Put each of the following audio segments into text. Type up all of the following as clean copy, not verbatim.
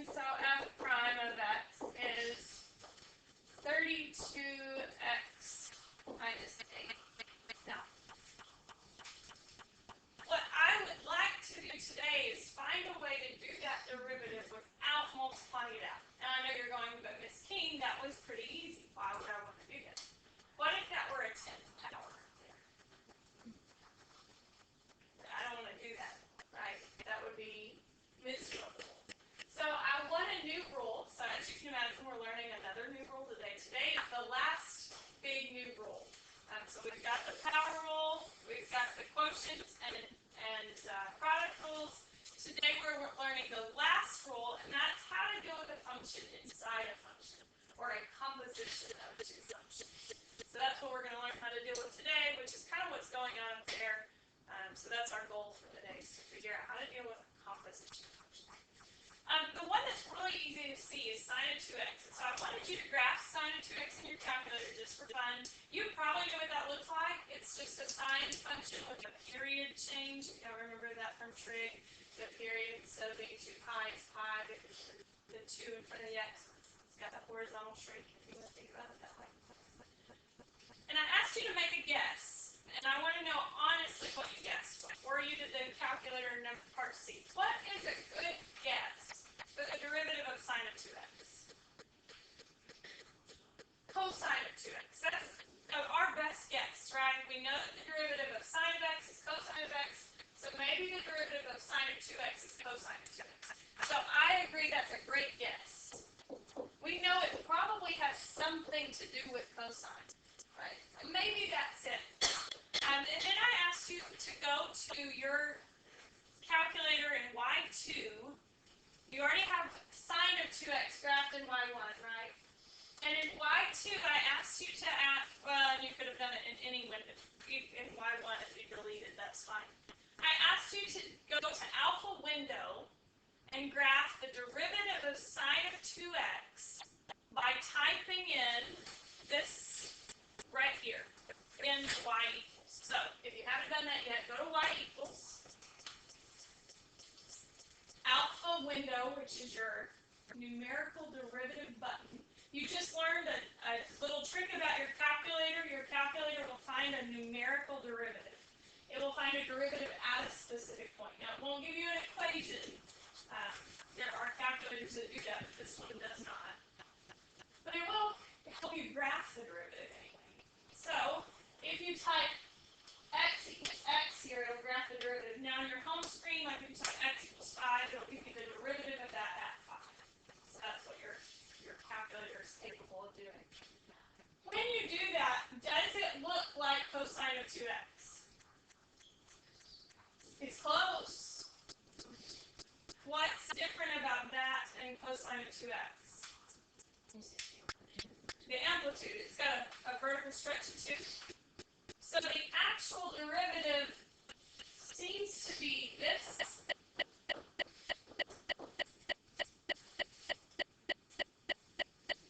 And so f prime of x is 32x minus 8. Now, what I would like to do today is find a way to do that derivative without multiplying it out. And I know you're going, but Miss King, that was pretty easy. Why would I want to do that? What if that were a 10th power? I don't want to do that, right? That would be miserable. So I want a new rule. So as you can imagine, we're learning another new rule today. Today is the last big new rule. So we've got the power rule, we've got the quotients and product rules. Today we're learning the last rule, and that's how to deal with a function inside a function, or a composition of two functions. So that's what we're going to learn how to deal with today, which is kind of what's going on up there. So that's our goal for today, is to figure out how to deal with a composition function. The one that's really easy to see is sine of 2x. So I wanted you to graph sine of 2x in your calculator just for fun. You probably know what that looks like. It's just a sine function with a period change. You know, remember that from trig. The period, instead of being 2 pi, it's pi because the 2 in front of the x. It's got that horizontal shrink if you want to think about it that way. And I asked you to make a guess. And I want to know honestly what you guessed before you did the calculator number part C. What is a good guess for the derivative of sine of 2x? Cosine of 2x. That's our best guess, right? We know that the derivative of sine of x is cosine of x. So maybe the derivative of sine of 2x is cosine of 2x. So I agree that's a great guess. We know it probably has something to do with cosine, right? Maybe that's it. And then I asked you to go to your calculator in y2. You already have sine of 2x graphed in y1, right? And in y2, I asked you to add, well, you could have done it in any window. In y1, if you deleted, that's fine. I asked you to go to alpha window and graph the derivative of sine of 2x by typing in this right here in y equals. So if you haven't done that yet, go to y equals alpha window, which is your numerical derivative button. You just learned a little trick about your calculator. Your calculator will find a numerical derivative. It will find a derivative at a specific point. Now, it won't give you an equation. There are calculators that do that, but this one does not. But it will help you graph the derivative anyway. So, if you type x equals x here, it'll graph the derivative. Now, on your home screen, like if you type x equals 5, it'll give you the derivative of that at 5. So that's what your calculator is capable of doing. When you do that, does it look like cosine of 2x? It's close. What's different about that and cosine of 2x? The amplitude. It's got a vertical stretch too. So the actual derivative seems to be this.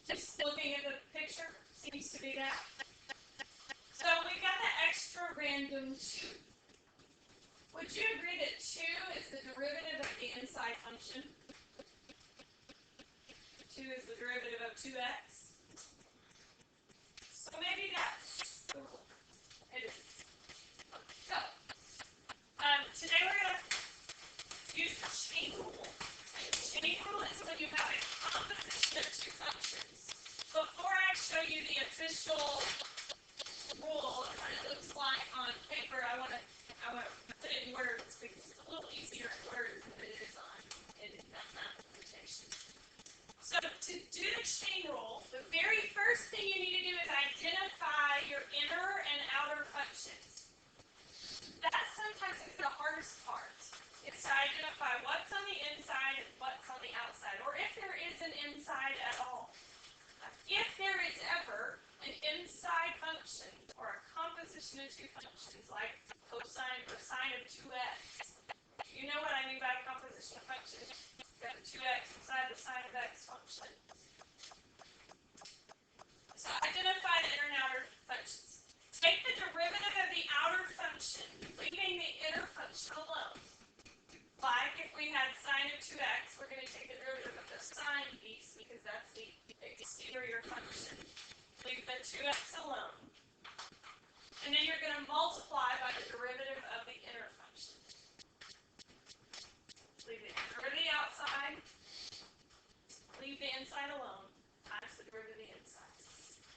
Just looking at the picture, seems to be that. So we got the extra random 2. Would you agree that 2 is the derivative of the inside function? 2 is the derivative of 2x. So maybe that's the rule. It is. So, today we're going to use the chain rule. The chain rule is when you have a composition of two functions. Before I show you the official rule, what it looks like on paper, I want to put it in words because it's a little easier in words than it is in documentation. So to do the chain rule, the very first thing you need to do is identify your inner and outer functions. That's sometimes the hardest part. It's to identify what's on the inside and what's on the outside, or if there is an inside at all. If there is ever an inside function or a composition of two functions like cosine or sine of 2x, you know what I mean by composition of functions. You've got the 2x inside the sine of x function. So identify the inner and outer functions. Take the derivative of the outer function, leaving the inner function alone. Like if we had sine of 2x, we're going to take the derivative of this here your function. Leave the 2x alone. And then you're going to multiply by the derivative of the inner function. Leave the derivative outside. Leave the inside alone. Times the derivative of the inside.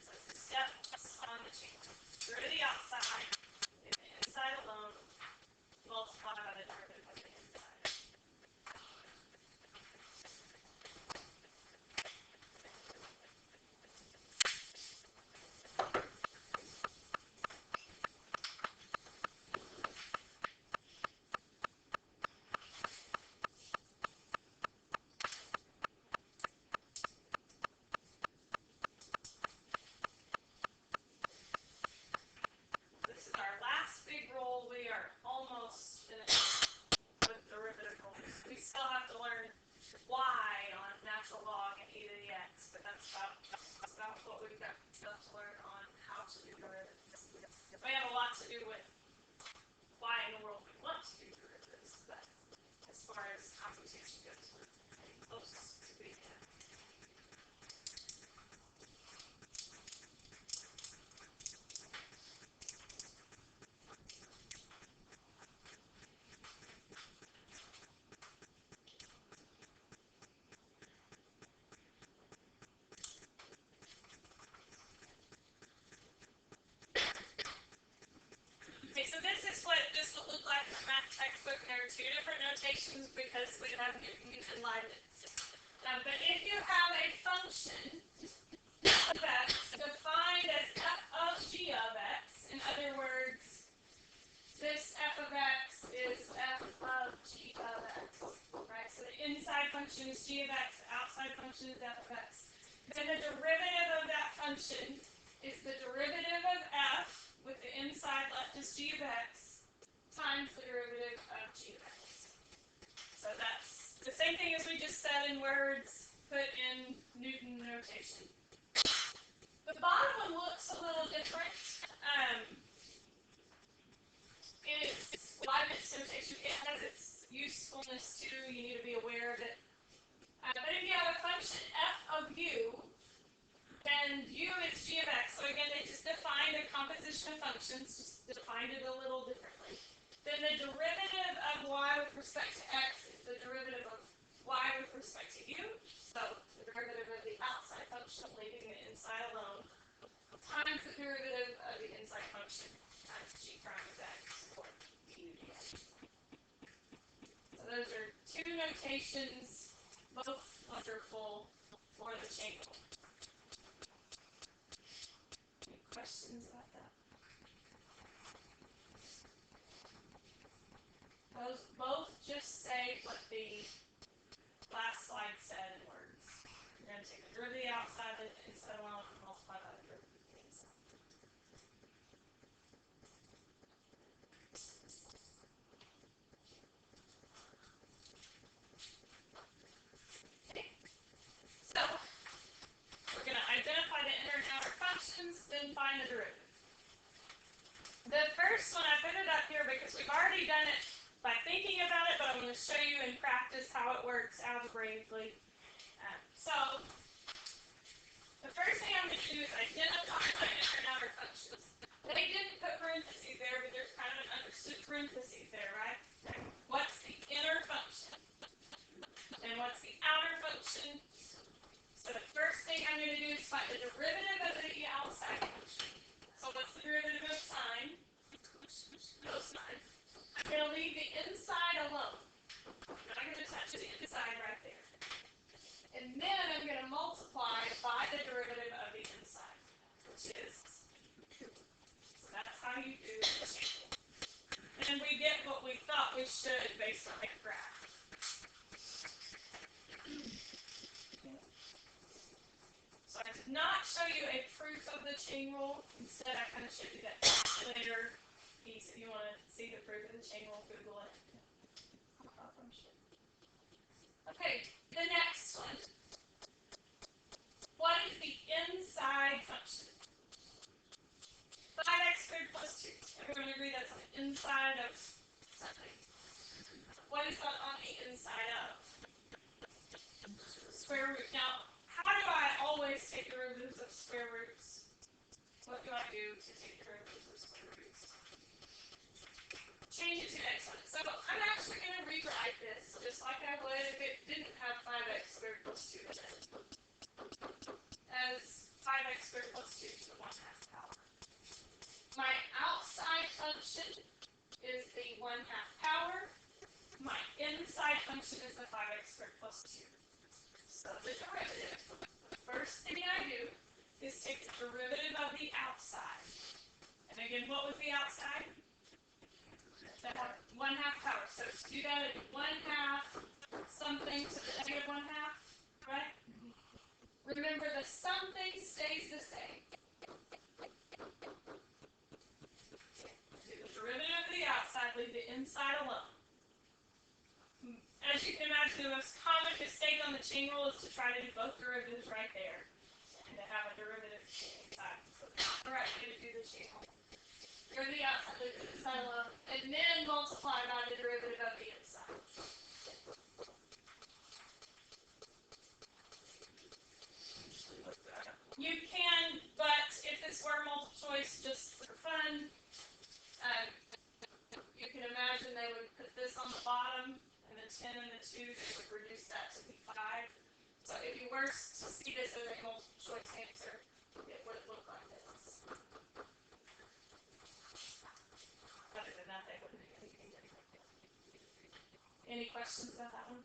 So it's the steps on the chain. Derivative outside. Leave the inside alone. Multiply by the derivative of the inside. This is our last big rule. We are almost finished with derivative rules. We still have to learn y on natural log and e to the x, but that's about what we've got left to learn on how to do derivatives. We have a lot to do with why in the world we want to do derivatives, but as far as computation goes, we're close to being there. Okay, so this is what this will look like in the math textbook. There are two different notations because we have Newton and Leibniz. But if you have a function of x defined as f of g of x, in other words, this f of x is f of g of x, right? So the inside function is g of x, the outside function is f of x. Then the derivative of that function is the derivative of f with the inside left as g of x times the derivative of g of x. So that's the same thing as we just said in words, put in Newton notation. The bottom one looks a little different. It's Leibniz notation. It has its usefulness too. You need to be aware of it. But if you have a function f of u, then u is g of x. So again, they just defined a composition of functions, just defined it a little differently. Then the derivative of y with respect to x is the derivative of y with respect to u. So the derivative of the outside function, leaving the inside alone, times the derivative of the inside function times g prime of x, or u dx. So those are two notations, both wonderful for the chain rule. Any questions about that? Those both just say what the last slide said in words. You're going to take the derivative outside of the inside alone and multiply by the derivative of the inside. Okay. So we're going to identify the inner and outer functions, then find the derivative. The first one, I put it up here because we've already done it by thinking about it, but I'm going to show you in practice how it works algebraically. So the first thing I'm going to do is identify my inner and outer functions. They didn't put parentheses there, but there's kind of an understood parentheses there, right? What's the inner function? And what's the outer function? So the first thing I'm going to do is find the derivative of the outside function. So what's the derivative of sine? Cosine. I'm going to leave the inside alone. I'm not going to touch the inside right there. And then I'm going to multiply by the derivative of the inside, which is 2. So that's how you do the chain. And we get what we thought we should based on that graph. So I did not show you a proof of the chain rule. Instead, I kind of showed you that calculator piece. If you want to see the proof of the chain rule, Google it. Okay, the next one. What is the inside function? 5x squared plus 2. Everyone agree that's on the inside of something. What is that on the inside of? Square root. Now, how do I always take derivatives of square roots. What do I do to take derivatives of square roots? Change it to exponents. So I'm actually going to rewrite this just like I would if it didn't have 5x squared plus 2 in it. As 5x squared plus 2 to the 1/2 power. My outside function is the 1/2 power. My inside function is the 5x squared plus 2. So the derivative, the first thing I do is take the derivative of the outside. And again, what was the outside? That 1/2 power. So to do that, it's 1/2 something to the negative 1/2, right? Remember, the something stays the same. Do the derivative of the outside, leave the inside alone. As you can imagine, the most common mistake on the chain rule is to try to do both derivatives right there and to have a derivative inside. So that's the right way to do the chain rule. Or the outside, leave the inside alone, and then multiply by the derivative of the inside. You can, but if this were multiple choice just for fun, you can imagine they would put this on the bottom, and the 10 and the 2, they would reduce that to be 5. So if you were to see this as a multiple choice answer, it would look like this. Other than that, they wouldn't do anything different. Any questions about that one?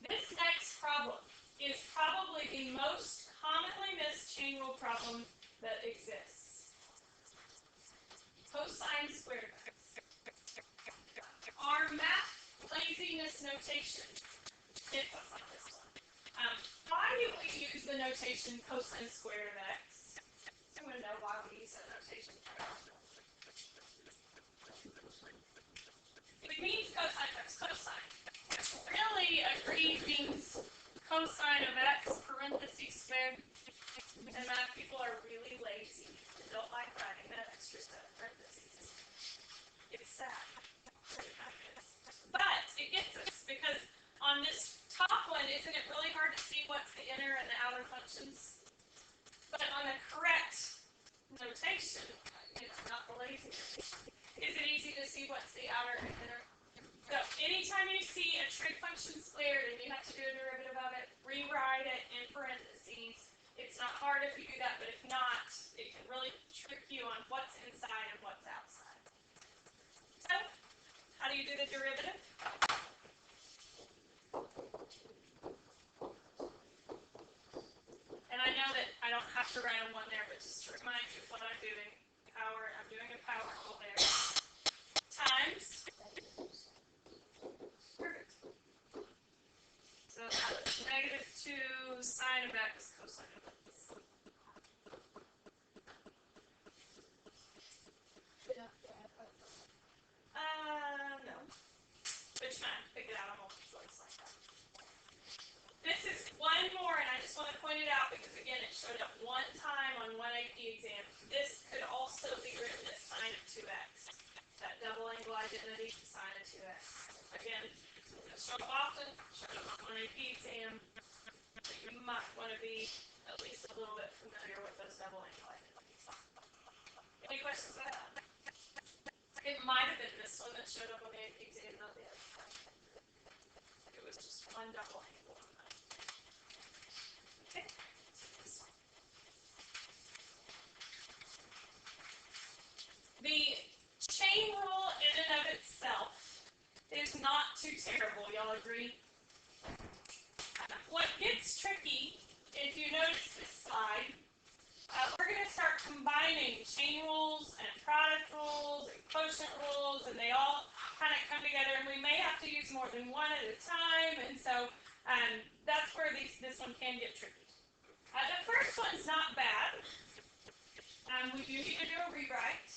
This next problem is probably the most commonly missed chain rule problem that exists. Cosine squared. Our math laziness notation hits us like this one. Why do we use the notation cosine squared of x? I want to know why we use that notation. It means cosine times cosine. Really, agreed means cosine of x parentheses squared. And math people are really lazy and don't like writing that extra set of parentheses. It's sad. But it gets us because on this top one, isn't it really hard to see what's the inner and the outer functions? But on the correct notation, not the lazy, is it easy to see what's the outer and inner? So anytime you see a trig function squared and you have to do a derivative of it, rewrite it in parentheses. It's not hard if you do that, but if not, it can really trick you on what's inside and what's outside. So, how do you do the derivative? And I know that I don't have to write a 1 there, but just to remind you what I'm doing. I'm doing a power rule there. Times. Perfect. So negative 2 sine of x cosine of x. No. Which one? Pick it out on multiple choice like that. This is one more, and I just want to point it out because, again, it showed up one time on one AP exam. This could also be written as sine of 2x. That double angle identity, sine of 2x. Again, it shows up often, showed up on one AP exam. You might want to be at least a little bit familiar with those double angle identities. Any questions about that? It might have been this one that showed up on the AP exam, not the other. It was just one double angle. Okay. The chain rule in and of itself is not too terrible, y'all agree? What gets tricky, if you notice this slide, we're going to start combining chain rules and product rules and quotient rules, and they all kind of come together, and we may have to use more than one at a time, and so that's where this one can get tricky. The first one's not bad. We do need to do a rewrite.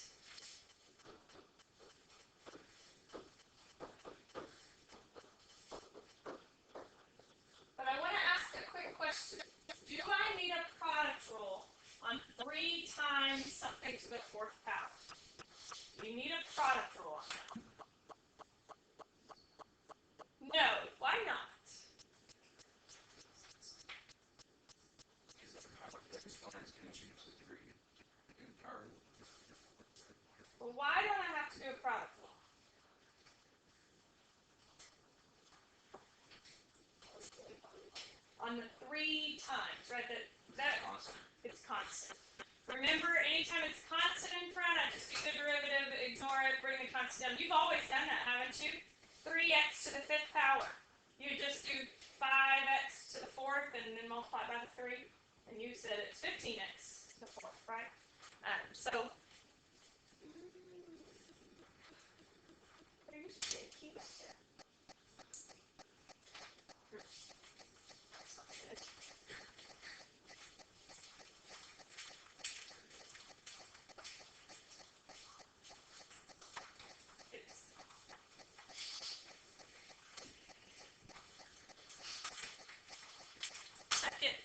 But I want to ask a quick question. Do I need a product rule on 3 times something to the 4th power? Do you need a product rule on that? No. Why not? on the 3 times, right? That Constant. it's constant. Remember, anytime it's constant in front, I just do the derivative, ignore it, bring the constant down. You've always done that, haven't you? 3x to the 5th power. You just do 5x to the 4th and then multiply by the 3. And you said it's 15x to the 4th, right? So, there used to be a key back there.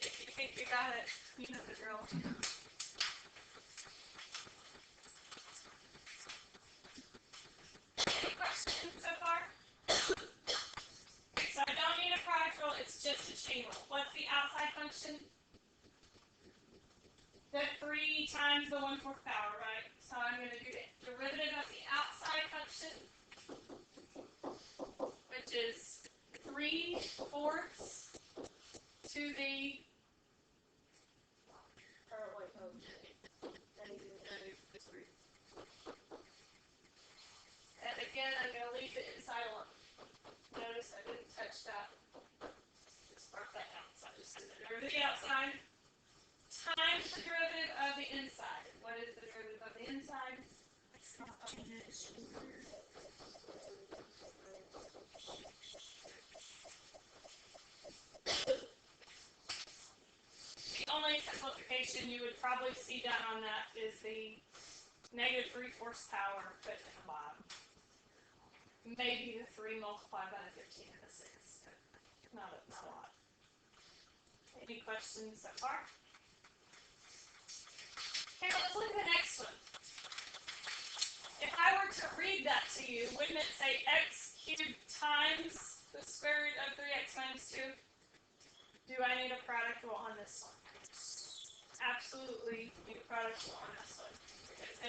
If you think you got it, you know the drill. Any questions so far? So I don't need a product rule, it's just a chain rule. What's the outside function? The 3 times the 1/4 power, right? So I'm going to do the derivative of the outside function, which is 3/4 to the and again, I'm going to leave the inside alone. Notice I didn't touch that. Just mark that out. So I just did the derivative of the outside times the derivative of the inside. What is the derivative of the inside? The only simplification you would probably see done on that is the negative 3/4 power put at the bottom. Maybe the 3 multiplied by the 15 and the 6. Not a lot. Any questions so far? Okay, let's look at the next one. If I were to read that to you, wouldn't it say x cubed times the square root of 3x minus 2? Do I need a product rule on this one? Absolutely need a product rule on this one. Because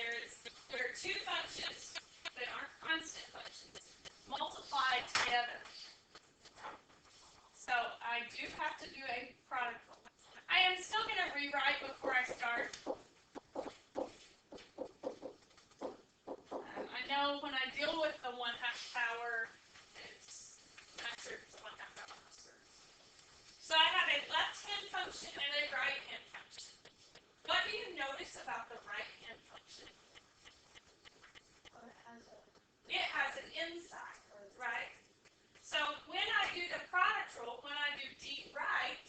there are 2 functions that aren't constant functions multiplied together. So I do have to do a product rule. I am still going to rewrite before I start. I know when I deal with the 1/2 power, it's nicer to 1/2 power. So I have a left-hand function and a right-hand function. What do you notice about the right-hand function? It has an inside, right? So when I do the product rule, when I do d right,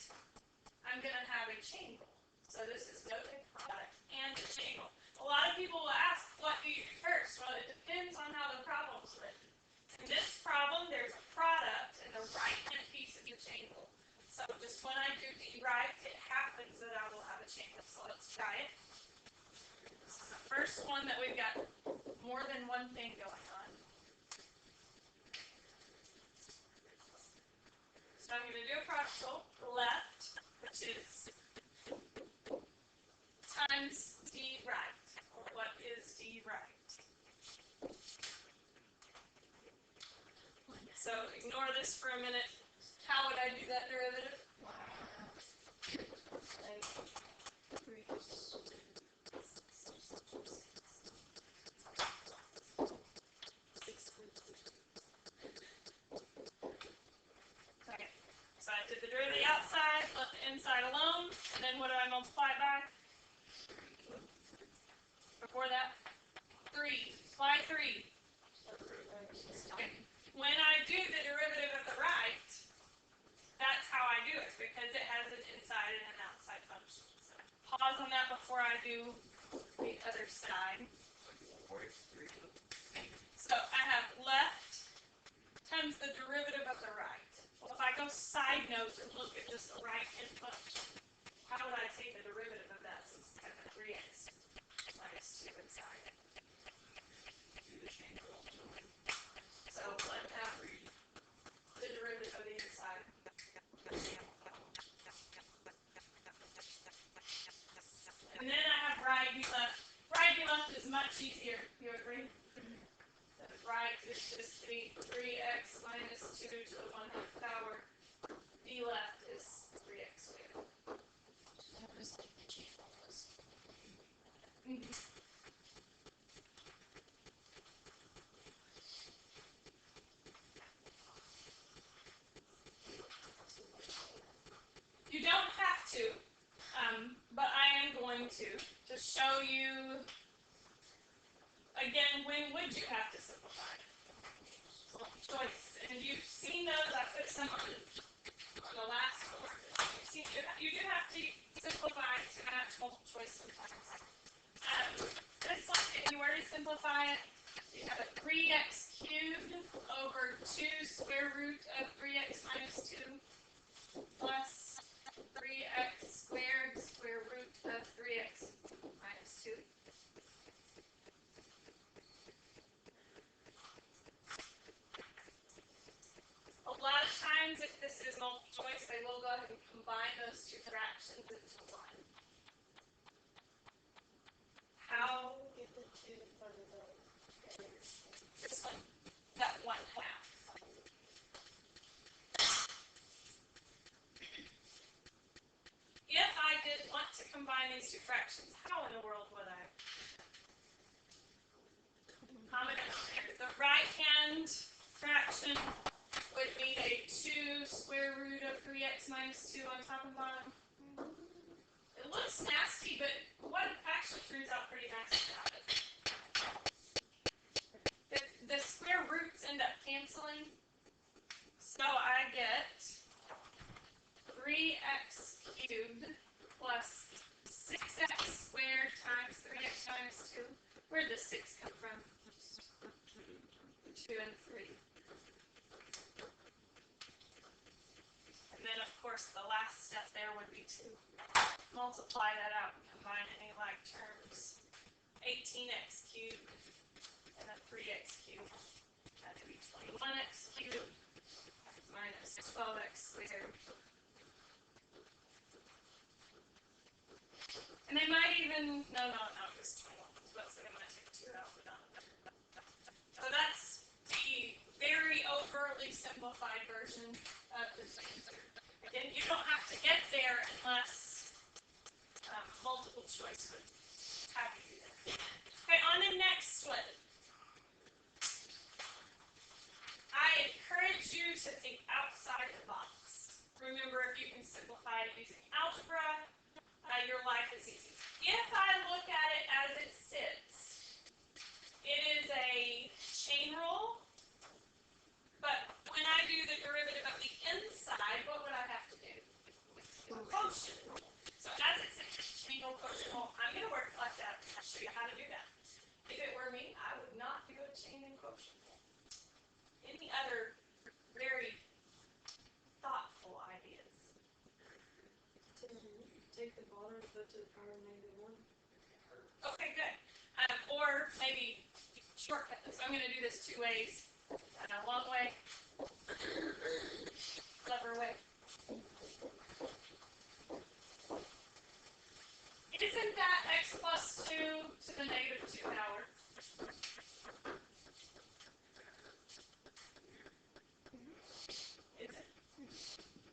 I'm going to have a chain rule. So this is both a product and a chain rule. A lot of people will ask, what do you do first? Well, it depends on how the problem's written. In this problem, there's a product, and the right-hand piece is the chain rule. So just when I do d right, it happens that I will have a chain rule. So let's try it. This is the first one that we've got more than one thing going on. So I'm going to do a product rule. Left, which is times d right. What is d right? So ignore this for a minute. How would I do that derivative? Okay. So I did the derivative outside, left the inside alone, and then what do I multiply it by? Before that? 3. Why 3? Okay. When I do the derivative of the right, that's how I do it, because it has an inside and an outside function. So pause on that before I do the other side. So I have left times the derivative of the right. Well, if I go side note and look at just the right-hand function, how would I take the derivative of that since I have 3x minus 2 inside? So let's have the derivative of the inside. And then I have right b left. Right b left is much easier. You agree? So right is just the 3x minus 2 to the 1/2 power. B left is 3x You don't have to, but I am going to show you, again, when would you have to simplify? Choice. And you've seen those, I put some on the last one. You do have to simplify to match multiple choice sometimes. This one, if you were to simplify it, you have a 3x cubed over 2 square root of 3x minus 2 plus 3x squared square root of 3x minus 2. A lot of times, if this is multiple choice, they will go ahead and combine those two fractions into one. How did the 2 for the this one, that 1/2. If I did want to combine these two fractions, how in the world would I? Common denominator. The right-hand fraction would be a 2 square root of 3x minus 2 on top and bottom. It looks nasty, but what actually turns out pretty nice about it. The square roots end up canceling, so I get 3x cubed plus 6x squared times 3x minus 2. Where did the 6 come from? 2 and 3. And then, of course, the last step there would be to multiply that out and combine any like terms. 18x cubed and then 3x cubed. That would be 21x cubed minus 12x squared. And they might even, no, it's 21. So they might take 2 out. So that's the very overtly simplified version of this answer. Again, you don't have to get there unless multiple choice would have you do that. Okay, on the next one. I encourage you to think outside the box. Remember, if you can simplify it using algebra, your life is easy. If I look at it as it sits, it is a chain rule, but when I do the derivative of the inside, what would I have to do? Quotient. So as it sits, chain rule, quotient rule, I'm going to work like that. I'll show you how to do that. If it were me, I would not do a chain and quotient rule. Any other very thoughtful ideas? Take the bottom and put to the power of -1. Okay, good. Or maybe shortcut this. I'm going to do this 2 ways. A long way, clever way. Isn't that x plus 2 to the -2 power? Is it?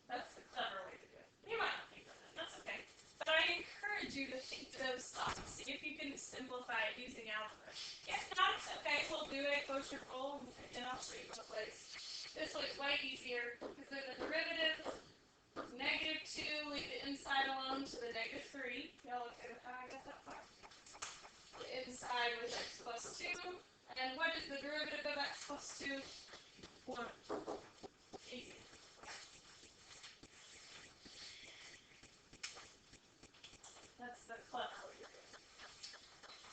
That's the clever way to do it. You might not think of that. That's okay. But I encourage you to think those thoughts. See if you can simplify it using algebra. If not, it's okay. We'll do a quotient rule, and I'll show you what ways. This one's way easier because then the derivative is -2, leave the inside alone to the -3. Y'all okay with how I got that far? The inside was x plus 2. And what is the derivative of x plus 2? 1. Easy. That's the clever way to do it.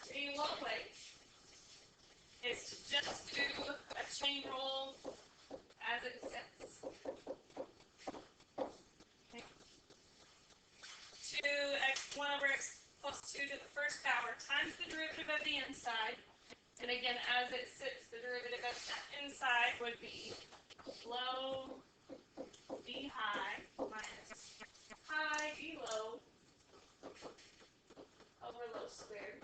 The long way is to just do a chain rule as it sits. Okay. 1/x plus 2 to the first power times the derivative of the inside. And again, as it sits, the derivative of that inside would be low d high minus high d low over low squared.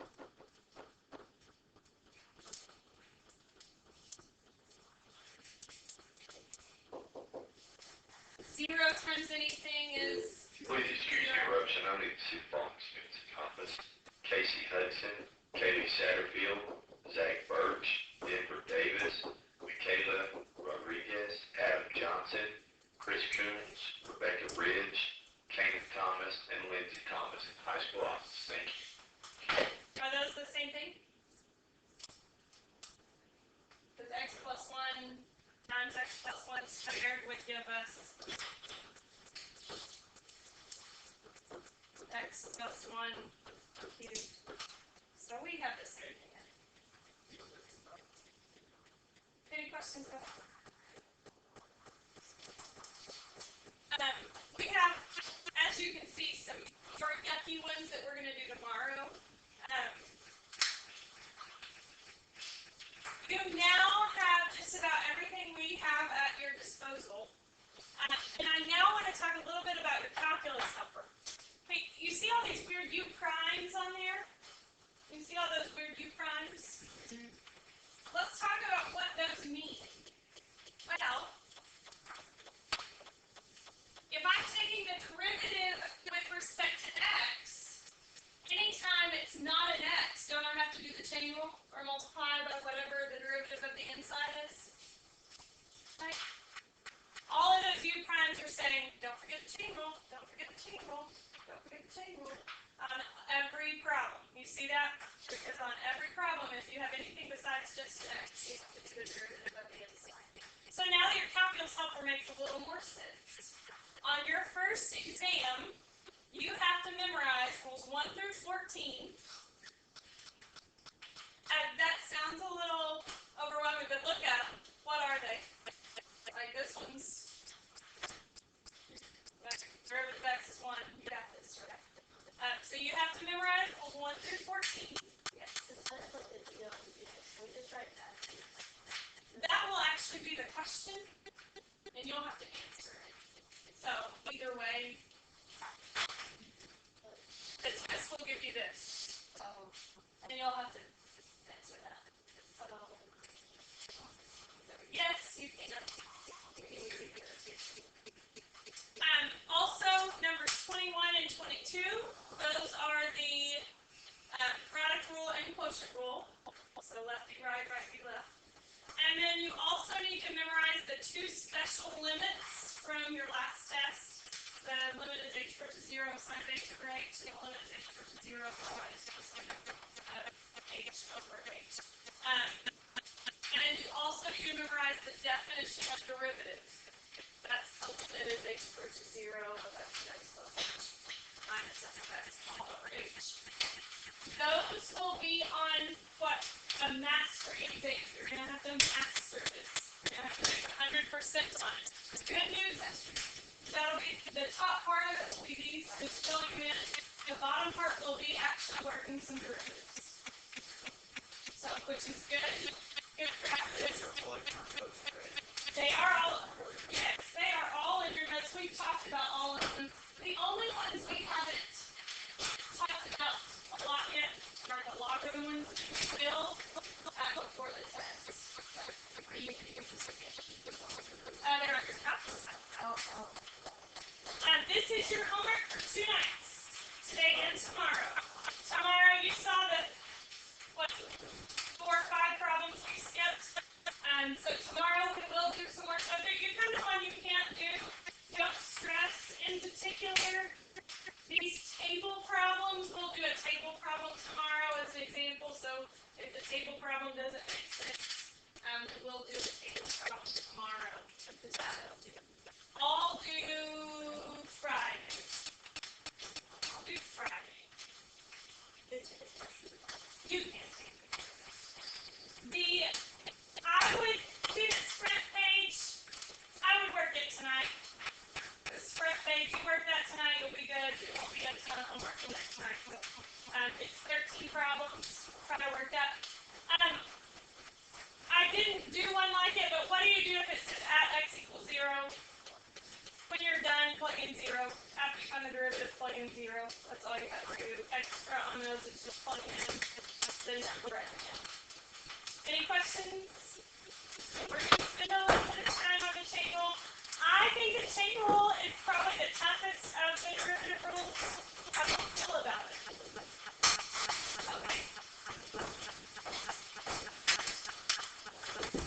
0 times anything is Please excuse the interruption. I need to see Fox News Compass. Casey Hudson, Kaylee Satterfield, Zach Birch, Denver Davis, Michaela Rodriguez, Adam Johnson, Chris Coons, Rebecca Ridge, Kanan Thomas, and Lindsey Thomas in high school office. Thank you. Are those the same thing? Because x plus 1 times x plus 1 squared would give us x plus 1 cubed. So we have the same thing. Any questions? We have, as you can see, some short yucky ones that we're going to do tomorrow. You now have just about everything we have at your disposal. And I now want to talk a little bit about your calculus helper. Hey, you see all these weird U primes on there? You see all those weird U primes? Let's talk about what those mean. Well, if I'm taking the derivative with respect to x, anytime it's not an x, don't I have to do the chain rule or multiply by whatever the derivative of the inside is? Right? All of those U primes are saying, don't forget the chain rule, don't forget the chain rule, don't forget the chain rule. On every problem. You see that? Because on every problem, if you have anything besides just x, you have to do the derivative of the inside. So now that your calculus helper makes a little more sense. On your first exam, you have to memorize rules 1 through 14. That sounds a little overwhelming, but look at them. What are they? Like this one's derivative of x is 1. You got this, right? So you have to memorize rules 1 through 14. Yes, we just write that. That will actually be the question, and you'll have to answer it. So either way, this will give you this. And you'll have to answer that. Yes, you can. Also, numbers 21 and 22, those are the product rule and quotient rule. So lefty right, righty left. And then you also need to memorize the two special limits from your last test. The limit is h equals to 0, sin of h over h. The limit is h equals to 0, cos h over h. And you also need to memorize the definition of derivative. That's the limit is h equals to 0 of x plus h minus f of x over h. Those will be on what? A master exam. You're going to have to master this. You're going to have to make 100% on it. Good news. That'll be the top part of it will be these filling in. The bottom part will be actually working some derivatives. So, which is good. Good practice. They are all, yes, they are all in your notes. We've talked about all of them. The only ones we haven't talked about a lot yet are the logarithm ones that we will before the test. They're on your cups. This is your homework for 2 nights, today and tomorrow. Tomorrow you saw the, 4 or 5 problems we skipped. So tomorrow we will do some more subject. You kind of one you can't do. Don't stress. In particular, these table problems, we'll do a table problem tomorrow as an example. So if the table problem doesn't make sense, we'll do the table problem tomorrow. I'll do Friday. You can. I would do the sprint page. I would work it tonight. The sprint page, you work that tonight, you'll be good. You won't be able to tell homework next night. It's 13 problems. Try to work that. I didn't do one like it, but what do you do if it says at x equals 0? When you're done, plug in 0. After you find the derivative, plug in 0. That's all you have to do. Extra on those is just plug in. Then right again. Any questions? We're going to spend a little bit of time on the table. I think the table is